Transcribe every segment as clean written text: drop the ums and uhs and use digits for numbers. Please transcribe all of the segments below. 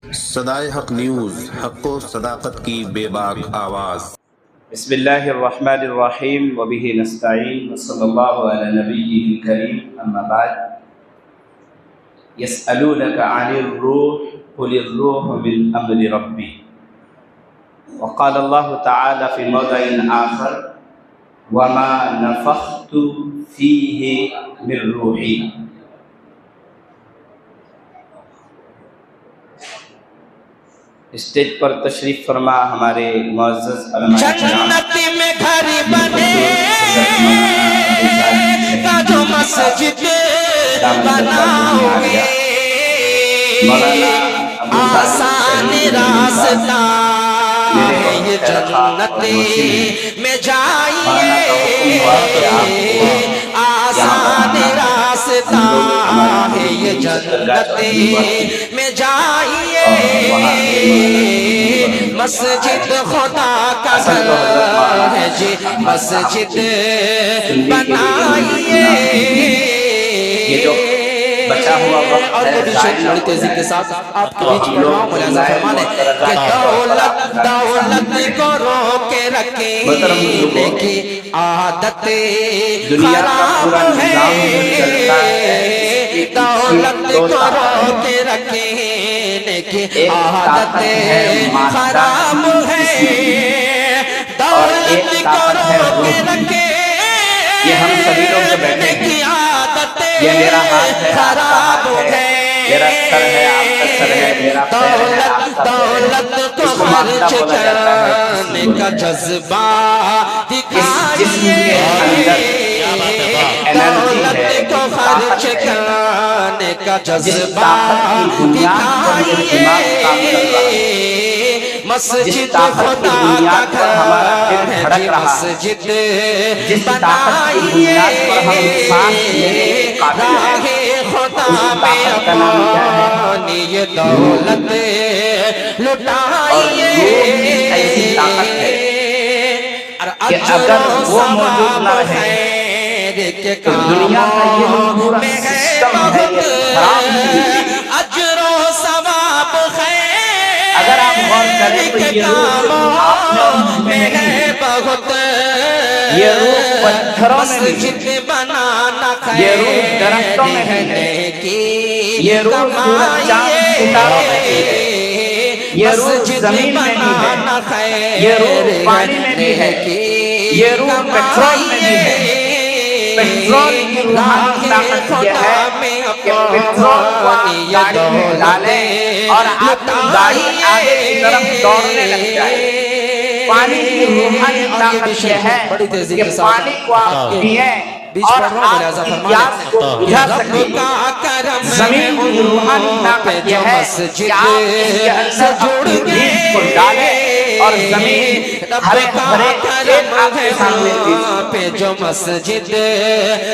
صدائے حق نیوز، حق و صداقت کی بے باک آواز۔ بسم اللہ الرحمن الرحیم وبہ نستعین وصلی اللہ علی نبیہ الکریم اما بعد یسألونک عن الروح قل الروح من امر ربی وقال اللہ تعالی فی موضع آخر وما نفخت فیہ من روحی۔ اسٹیج پر تشریف فرما ہمارے معزز علماء جنت میں گھر بنے کا جو مسجد بناؤگے آسان راستہ ہے یہ جنت میں جائیے، آسان راستہ ہے یہ جنت میں جائیے، مسجد خدا کا گھر ہے جی مسجد بنائیے۔ یہ جو بچا ہوا وقت اور یہ بھی شکل بڑی تیزی کے ساتھ آپ کے بیچ پڑھ رہا ہوں، ملاحظہ فرمانے کہ دولت کو روکے رکھنے کی عادت خراب ہے، دولت کو روکے رکھنے کی عادت خراب ہے، دولت کو روکے رکھنے کی عادت یہ میرا ہاتھ ہے، خراب ہے، میرا سر ہے، آپ کا سر ہے، میرا پیر ہے، آپ کا پیر ہے، دولت کو خرچ کرنے کا جذبہ دکھائیے، دولت کو خرچ کرنے کا جذبہ دکھائیے، مسجد خدا کا گھر ہے جی مسجد بنائیے، راہ خدا میں اپنی یہ دولت لٹائیے، کہ اگر وہ موجود نہ ہے تو دنیا کا یہ جو پورا سسٹم ہے یہ خراب ہے۔ اجر و ثواب خیر اگر آپ غور کریں تو یہ روح آپ میں نہیں، بہت یہ روح پتھروں میں مسجد نہیں، بنانا خیر، یہ روح درختوں میں نہیں، یہ روح سورج چاند ستاروں میں نہیں، یہ روح زمین میں نہیں ہے، یہ روح پانی میں بھی ہے، یہ روح پیٹرول میں بھی ہے۔ پیٹرول کی روحانی طاقت یہ ہے کہ پیٹرول کو آپ گاڑی میں ڈالیں اور آپ کی گاڑی آگے کی طرف دوڑنے لگ جائے۔ پانی کی روحانی طاقت یہ ہے کہ پانی کو آپ پئیں اور آپ کی پیاس کو بجھا سکیں۔ زمین کی روحانی طاقت یہ ہے کہ آپ اس کے اندر اپنی بیج کو ڈالیں اور زمین ہرے بھرے کھیت آپ کے سامنے پہ جو مسجد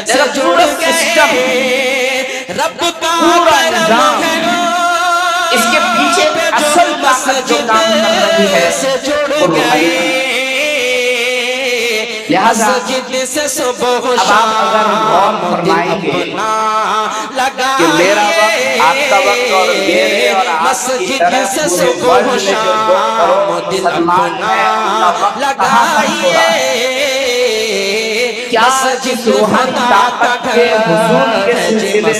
سے جڑ سسٹم رب کا پورا نظام اس کے پیچھے اصل طاقت جو کام کر رہی ہے وہ روحانی۔ لہذا اب آپ اگر غور فرمائیں گے کہ میرا وقت، آپ کا وقت اور میرے اور آپ کی طرف پورے ورلڈ میں جو 2 کروڑ مسلمان ہیں ان کا وقت کہاں ہو رہا ہے؟ کیا جس روحانی طاقت کے حضور کے سلسلے میں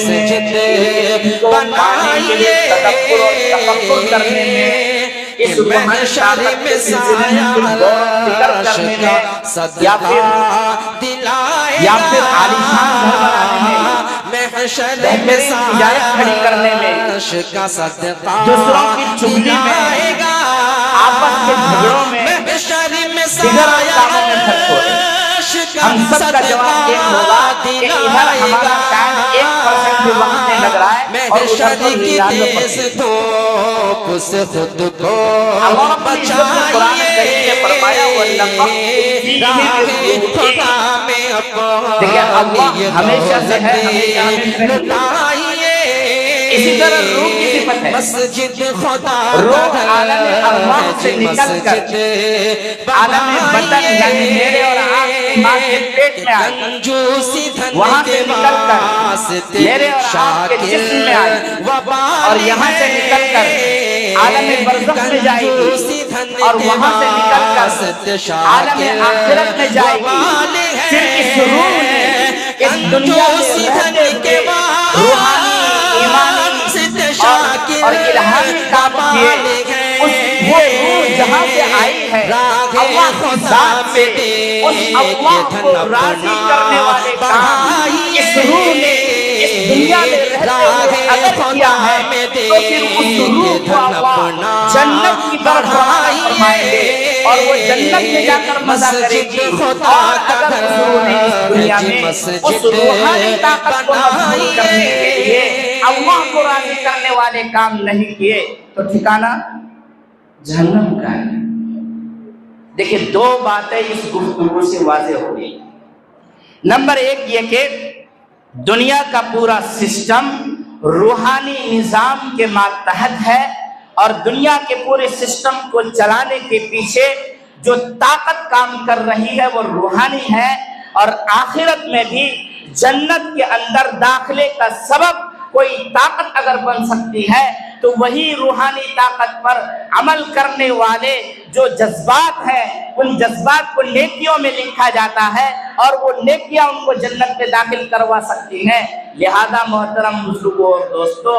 ان کو پانے کے لیے تدبر اور تفکر کرنے میں، اس روحانی طاقت کے سلسلے میں کچھ غور فکر کرنے میں، یا پھر عالیشان گھر بنانے میں، بہترین تجارت کھڑی کرنے میں، دوسروں کی چغلی میں، آپس کے جھگڑوں میں، دیگر کاموں میں خرچ ہو رہے ہیں۔ ہم سب کا جواب ایک ہوگا کہ ادھر ہمارا ٹائم 1% بھی وقت نہیں لگ رہا ہے اور ادھر تو 99% سے خود کو بچائیے، قرآن کریم نے فرمایا دیکھیں اللہ ہمیشہ سے ہے، ہمیشہ لٹائیے۔ اسی طرح روح کی صفت ہے، مسجد خدا روح عالم ارواح سے نکل کر عالم بدن یعنی میرے اور آپ کی ماں کے پیٹ میں آئی، وہاں سے نکل کر میرے اور آپ کے جسم میں آئی، اور یہاں سے نکل کر عالم برزخ میں جائے گی اور وہاں سے نکل کر عالم آخرت میں جائے گی۔ پھر اس روح نے اس دنیا میں رہتے ہوئے روحانی، ایمانی اور الہامی کام کیے۔ وہ روح جہاں سے آئی ہے اللہ کی ذات سے، اس اللہ کو راضی کرنے والے کام اس روح نے اس دنیا میں رہتے ہوئے اگر کیا ہے تو پھر اس روح کو اللہ جنت کی طرف روانہ فرمائیں گے اور وہ جنت میں جا کر مزہ کرے گی۔ اور اگر اس روح نے اس دنیا میں اس روحانی طاقت کو مضبوط کرنے کے لیے اللہ کو راضی کرنے والے کام نہیں کیے تو ٹھکانہ جہنم کا ہے۔ دیکھیں دو باتیں اس گفتگو سے واضح ہو گئی۔ نمبر ایک یہ کہ دنیا کا پورا سسٹم روحانی نظام کے ماتحت ہے اور دنیا کے پورے سسٹم کو چلانے کے پیچھے جو طاقت کام کر رہی ہے وہ روحانی ہے، اور آخرت میں بھی جنت کے اندر داخلے کا سبب کوئی طاقت اگر بن سکتی ہے تو وہی روحانی طاقت پر عمل کرنے والے جو جذبات ہیں ان جذبات کو نیکیوں میں لکھا جاتا ہے اور وہ نیکیاں ان کو جنت میں داخل کروا سکتی ہیں۔ لہذا محترم بزرگوں اور دوستو،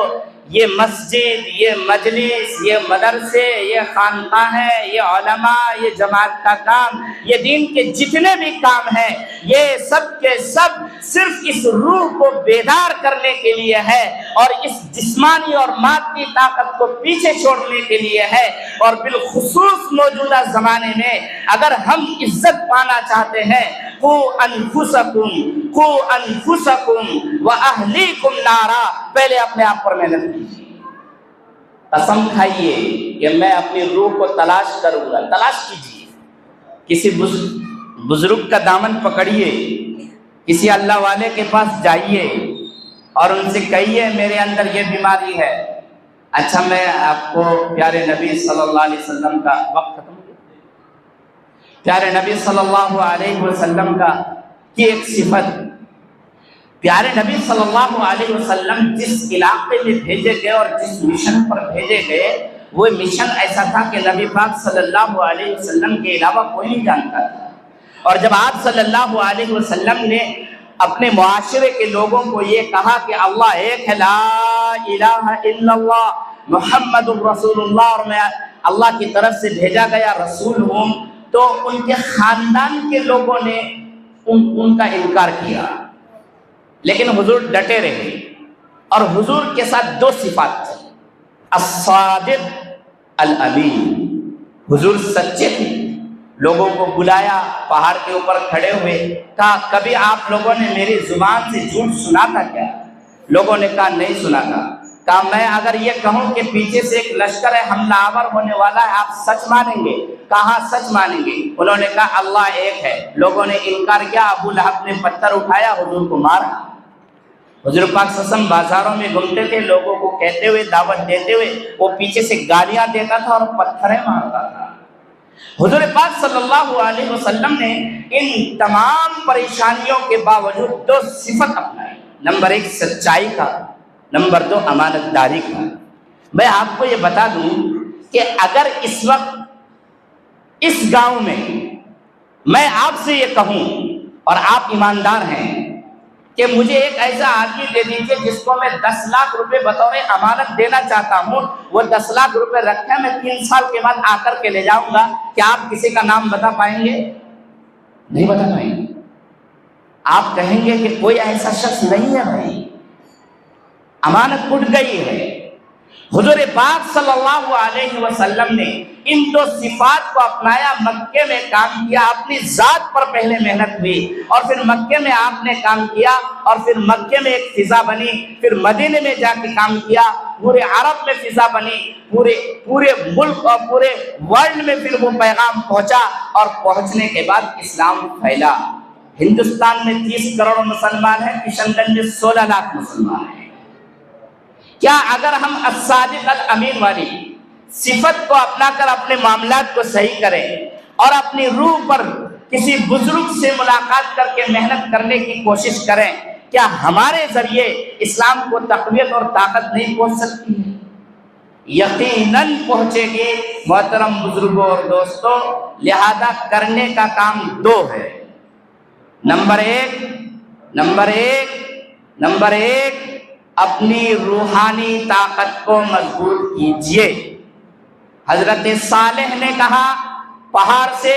یہ مسجد، یہ مجلس، یہ مدرسے، یہ خانقاہیں، یہ علماء، یہ جماعت کا کام، یہ دین کے جتنے بھی کام ہیں یہ سب کے سب صرف اس روح کو بیدار کرنے کے لیے ہے اور اس جسمانی اور مادی طاقت کو پیچھے چھوڑنے کے لیے ہے۔ اور بالخصوص موجودہ زمانے میں اگر ہم عزت پانا چاہتے ہیں، قُوا أَنفُسَكُمْ وَأَهْلِيكُمْ نَارًا، پہلے اپنے آپ پر محنت کیجیے، قسم کھائیے کہ میں اپنی روح کو تلاش کروں گا۔ تلاش کیجیے، کسی بزرگ کا دامن پکڑیے، کسی اللہ والے کے پاس جائیے اور ان سے کہیے میرے اندر یہ بیماری ہے۔ اچھا میں آپ کو پیارے نبی صلی اللہ علیہ وسلم کا وقت ختم ہو گیا، پیارے نبی صلی اللہ علیہ وسلم کی ایک صفت، پیارے نبی صلی اللہ علیہ وسلم جس علاقے میں بھیجے گئے اور جس مشن پر بھیجے گئے وہ مشن ایسا تھا کہ نبی پاک صلی اللہ علیہ وسلم کے علاوہ کوئی نہیں جانتا تھا۔ اور جب آپ صلی اللہ علیہ وسلم نے اپنے معاشرے کے لوگوں کو یہ کہا کہ اللہ ایک ہے، لا الہ الا اللہ محمد رسول اللہ، اور میں اللہ کی طرف سے بھیجا گیا رسول ہوں، تو ان کے خاندان کے لوگوں نے ان کا انکار کیا، لیکن حضور ڈٹے رہے۔ اور حضور کے ساتھ دو صفات تھیں، الصادق الامین، حضور سچے تھے۔ لوگوں کو بلایا، پہاڑ کے اوپر کھڑے ہوئے، کہا کبھی آپ لوگوں نے میری زبان سے جھوٹ سنا تھا کیا؟ لوگوں نے کہا نہیں سنا تھا۔ کہا میں اگر یہ کہوں کہ پیچھے سے ایک لشکر ہے حملہ آور ہونے والا ہے، آپ سچ مانیں گے؟ کہا سچ مانیں گے۔ انہوں نے کہا اللہ ایک ہے۔ لوگوں نے انکار کیا، ابو لہب نے پتھر اٹھایا، حضور کو مارا۔ حضور پاک صلی اللہ علیہ وسلم بازاروں میں گھومتے تھے، لوگوں کو کہتے ہوئے، دعوت دیتے ہوئے، وہ پیچھے سے گالیاں دیتا تھا اور پتھریں مارتا تھا۔ حضور پاک صلی اللہ علیہ وسلم نے ان تمام پریشانیوں کے باوجود دو صفت اپنائی، نمبر ایک سچائی کا، نمبر دو امانت داری کا۔ میں آپ کو یہ بتا دوں کہ اگر اس وقت اس گاؤں میں آپ سے یہ کہوں اور آپ ایماندار ہیں کہ مجھے ایک ایسا آدمی دے دیجیے جس کو میں 10 لاکھ روپے بطور امانت دینا چاہتا ہوں، وہ 10 لاکھ روپے رکھے میں 3 سال کے بعد آ کر کے لے جاؤں گا، کیا آپ کسی کا نام بتا پائیں گے؟ نہیں بتا پائیں گے۔ آپ کہیں گے کہ کوئی ایسا شخص نہیں ہے بھائی، امانت اٹھ گئی ہے۔ حضور پاک صلی اللہ علیہ وسلم نے ان دو صفات کو اپنایا، مکے میں کام کیا، اپنی ذات پر پہلے محنت ہوئی اور پھر مکے میں آپ نے کام کیا اور پھر مکے میں ایک فضا بنی، پھر مدینے میں جا کے کام کیا، پورے عرب میں فضا بنی، پورے ملک اور پورے ورلڈ میں پھر وہ پیغام پہنچا اور پہنچنے کے بعد اسلام پھیلا۔ ہندوستان میں 30 کروڑ مسلمان ہیں، کشن گنج میں 16 لاکھ مسلمان ہیں۔ کیا اگر ہم الصادق الامین والی صفت کو اپنا کر اپنے معاملات کو صحیح کریں اور اپنی روح پر کسی بزرگ سے ملاقات کر کے محنت کرنے کی کوشش کریں، کیا ہمارے ذریعے اسلام کو تقویت اور طاقت نہیں پہنچ سکتی ہے؟ یقیناً پہنچے گی۔ محترم بزرگوں اور دوستوں، لہذا کرنے کا کام دو ہے۔ نمبر ایک اپنی روحانی طاقت کو مضبوط کیجئے۔ حضرت صالح نے کہا پہاڑ سے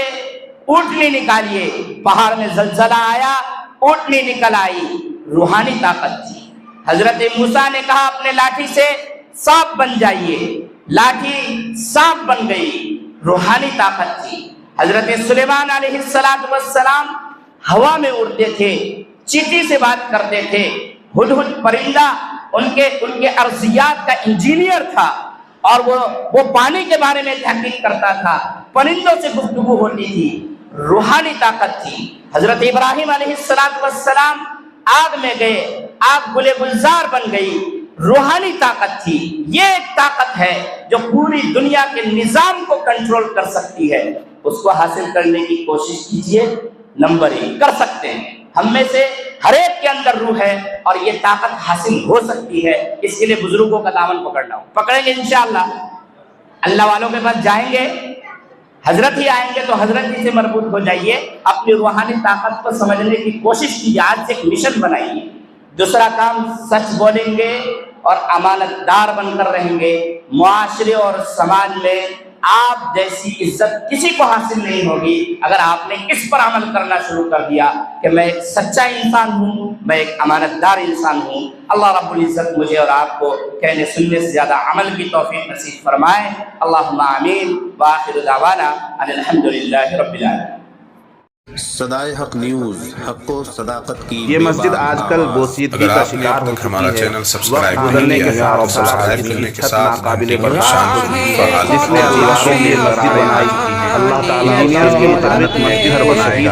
اونٹنی نکالیے، پہاڑ میں زلزلہ آیا، اونٹنی نکل آئی، روحانی طاقت تھی۔ حضرت موسیٰ نے کہا اپنے لاٹھی سے سانپ بن جائیے، لاٹھی سانپ بن گئی، روحانی طاقت تھی۔ حضرت سلیمان علیہ السلام ہوا میں اڑتے تھے، چیٹی سے بات کرتے تھے، ہدہد پرندہ ان کے ارضیات کا انجینئر تھا، اور وہ پانی کے بارے میں تحقیق کرتا تھا، پرندوں سے گفتگو ہوتی تھی، روحانی طاقت تھی۔ حضرت ابراہیم علیہ السلام آگ میں گئے، آگ گلے گلزار بن گئی، روحانی طاقت تھی۔ یہ ایک طاقت ہے جو پوری دنیا کے نظام کو کنٹرول کر سکتی ہے، اس کو حاصل کرنے کی کوشش کیجئے۔ نمبر 1 کر سکتے ہیں، ہم میں سے ہر ایک کے اندر روح ہے اور یہ طاقت حاصل ہو سکتی ہے۔ اس کے لیے بزرگوں کا دامن پکڑنا ہو، پکڑیں گے انشاءاللہ۔ اللہ والوں کے پاس جائیں گے، حضرت ہی آئیں گے تو حضرت ہی سے مربوط ہو جائیے، اپنی روحانی طاقت کو سمجھنے کی کوشش کیجیے، آج سے ایک مشن بنائیے۔ دوسرا کام، سچ بولیں گے اور امانت دار بن کر رہیں گے۔ معاشرے اور سماج میں آپ جیسی عزت کسی کو حاصل نہیں ہوگی اگر آپ نے اس پر عمل کرنا شروع کر دیا کہ میں ایک سچا انسان ہوں، میں ایک امانت دار انسان ہوں۔ اللہ رب العزت مجھے اور آپ کو کہنے سننے سے زیادہ عمل کی توفیق نصیب فرمائے۔ اللہم آمین، وآخر دعوانا ان الحمدللہ رب العالمین۔ صدائے حق نیوز، حق و صداقت کی یہ بے مسجد باک آج کل آواز۔ بوسیدگی اگر کا آپ نے شکار اب ہو تک ہمارا چکی ہے، چینل سبسکرائب وقت نہیں گزرنے کیا کے ہے ساتھ تو ساتھ سبسکرائب اس کرنے کی کے چھت ساتھ ناقابل گھنٹی کا برداشت نشان ہو چکی ہے، فعال جس نے دیواروں میں مسجدیں بنائی ہیں، اللہ تعالیٰ انجینئرز کے مطابق مسجد بنائے گا۔